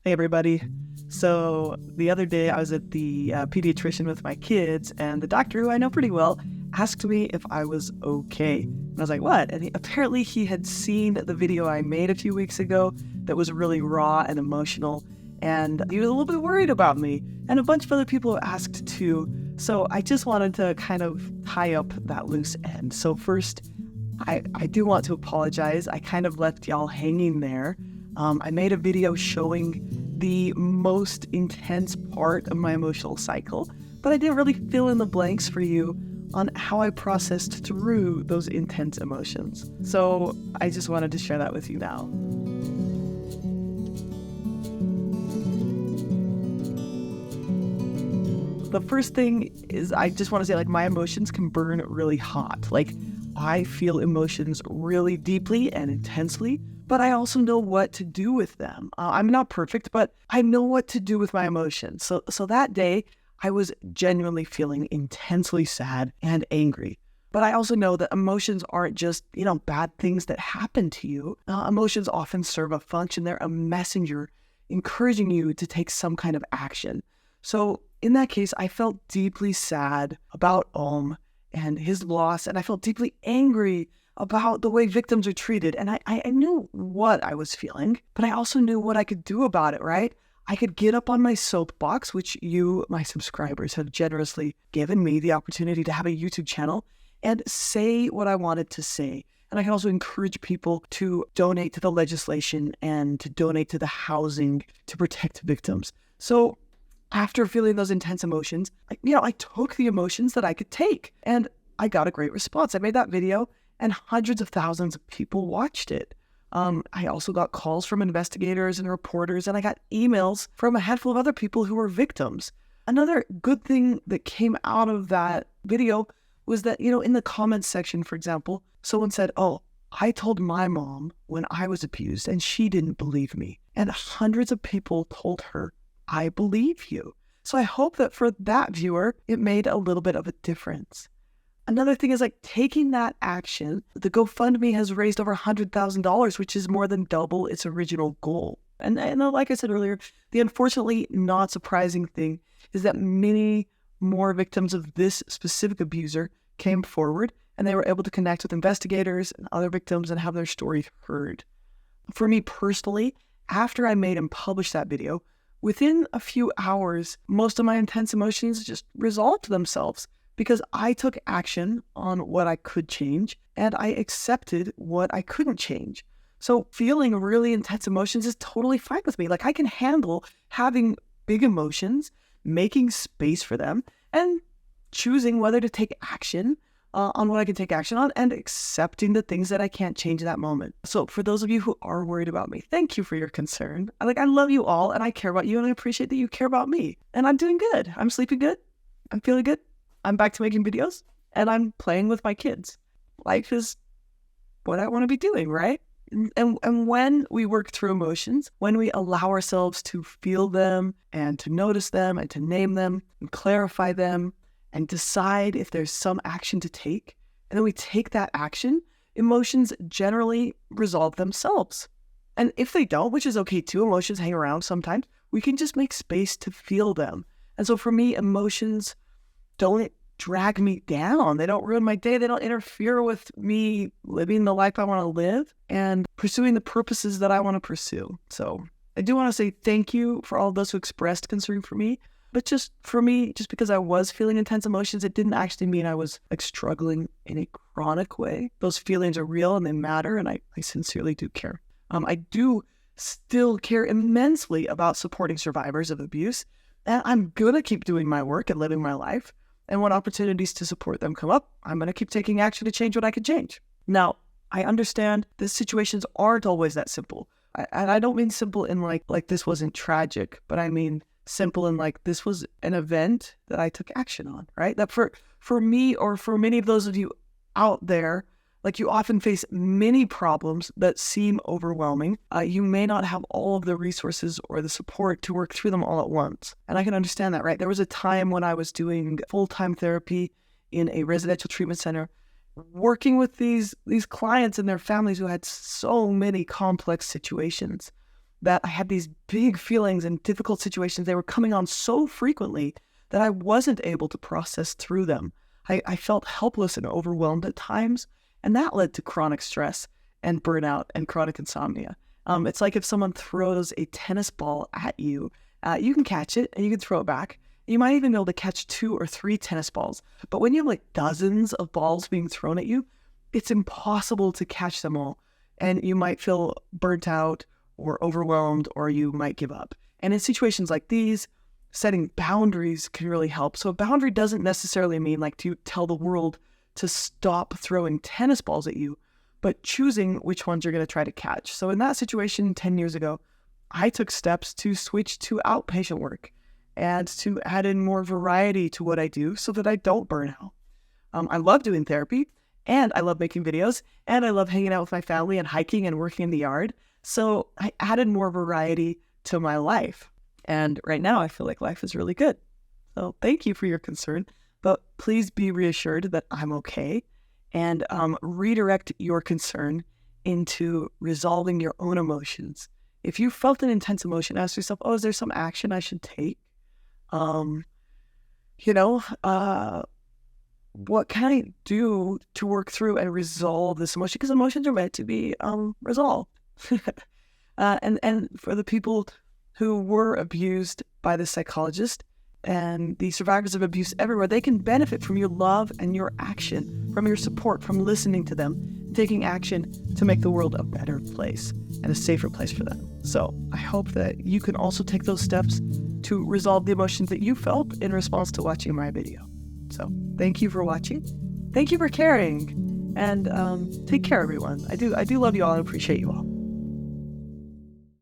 Hey, everybody. So the other day I was at the pediatrician with my kids, and the doctor, who I know pretty well, asked me if I was okay. And I was like, what? And apparently he had seen the video I made a few weeks ago that was really raw and emotional, and he was a little bit worried about me. And a bunch of other people asked too. So I just wanted to kind of tie up that loose end. So first, I do want to apologize. I kind of left y'all hanging there. I made a video showing the most intense part of my emotional cycle, but I didn't really fill in the blanks for you on how I processed through those intense emotions. So I just wanted to share that with you now. The first thing is I just want to say, my emotions can burn really hot. I feel emotions really deeply and intensely, but I also know what to do with them. I'm not perfect, but I know what to do with my emotions. So that day, I was genuinely feeling intensely sad and angry. But I also know that emotions aren't just, bad things that happen to you. Emotions often serve a function. They're a messenger encouraging you to take some kind of action. So in that case, I felt deeply sad about and his loss, and I felt deeply angry about the way victims are treated. And I knew what I was feeling, but I also knew what I could do about it, right? I could get up on my soapbox, which you, my subscribers, have generously given me the opportunity to have a YouTube channel, and say what I wanted to say. And I can also encourage people to donate to the legislation and to donate to the housing to protect victims. So after feeling those intense emotions, I took the emotions that I could take, and I got a great response. I made that video, and hundreds of thousands of people watched it. I also got calls from investigators and reporters, and I got emails from a handful of other people who were victims. Another good thing that came out of that video was that, in the comments section, for example, someone said, "Oh, I told my mom when I was abused, and she didn't believe me." And hundreds of people told her, "I believe you." So I hope that for that viewer, it made a little bit of a difference. Another thing is taking that action. The GoFundMe has raised over $100,000, which is more than double its original goal. And like I said earlier, the unfortunately not surprising thing is that many more victims of this specific abuser came forward, and they were able to connect with investigators and other victims and have their story heard. For me personally, after I made and published that video, within a few hours, most of my intense emotions just resolved themselves because I took action on what I could change, and I accepted what I couldn't change. So feeling really intense emotions is totally fine with me. I can handle having big emotions, making space for them, and choosing whether to take action on what I can take action on, and accepting the things that I can't change in that moment. So for those of you who are worried about me, thank you for your concern. I love you all, and I care about you, and I appreciate that you care about me. And I'm doing good. I'm sleeping good. I'm feeling good. I'm back to making videos, and I'm playing with my kids. Life is what I want to be doing, right? And when we work through emotions, when we allow ourselves to feel them and to notice them and to name them and clarify them and decide if there's some action to take, and then we take that action, emotions generally resolve themselves. And if they don't, which is okay too, emotions hang around sometimes, we can just make space to feel them. And so for me, emotions don't drag me down. They don't ruin my day. They don't interfere with me living the life I want to live and pursuing the purposes that I want to pursue. So I do want to say thank you for all those who expressed concern for me. But just for me, just because I was feeling intense emotions, it didn't actually mean I was struggling in a chronic way. Those feelings are real and they matter, and I sincerely do care. I do still care immensely about supporting survivors of abuse, and I'm going to keep doing my work and living my life. And when opportunities to support them come up, I'm going to keep taking action to change what I can change. Now, I understand the situations aren't always that simple. And I don't mean simple in like this wasn't tragic, but I mean simple in this was an event that I took action on, right? That for me, or for many of those of you out there, you often face many problems that seem overwhelming. You may not have all of the resources or the support to work through them all at once. And I can understand that, right? There was a time when I was doing full-time therapy in a residential treatment center, working with these clients and their families who had so many complex situations that I had these big feelings and difficult situations. They were coming on so frequently that I wasn't able to process through them. I felt helpless and overwhelmed at times, and that led to chronic stress and burnout and chronic insomnia. It's like if someone throws a tennis ball at you, you can catch it and you can throw it back. You might even be able to catch 2 or 3 tennis balls. But when you have like dozens of balls being thrown at you, it's impossible to catch them all. And you might feel burnt out or overwhelmed, or you might give up. And in situations like these, setting boundaries can really help. So a boundary doesn't necessarily mean like to tell the world to stop throwing tennis balls at you, but choosing which ones you're going to try to catch. So in that situation 10 years ago, I took steps to switch to outpatient work and to add in more variety to what I do so that I don't burn out. I love doing therapy, and I love making videos, and I love hanging out with my family and hiking and working in the yard. So I added more variety to my life. And right now I feel like life is really good. So thank you for your concern, but please be reassured that I'm okay, and redirect your concern into resolving your own emotions. If you felt an intense emotion, ask yourself, is there some action I should take? What can I do to work through and resolve this emotion? Because emotions are meant to be resolved. And for the people who were abused by the psychologist and the survivors of abuse everywhere, they can benefit from your love and your action, from your support, from listening to them, taking action to make the world a better place and a safer place for them. So I hope that you can also take those steps to resolve the emotions that you felt in response to watching my video. So thank you for watching. Thank you for caring, and take care, everyone. I do love you all and appreciate you all.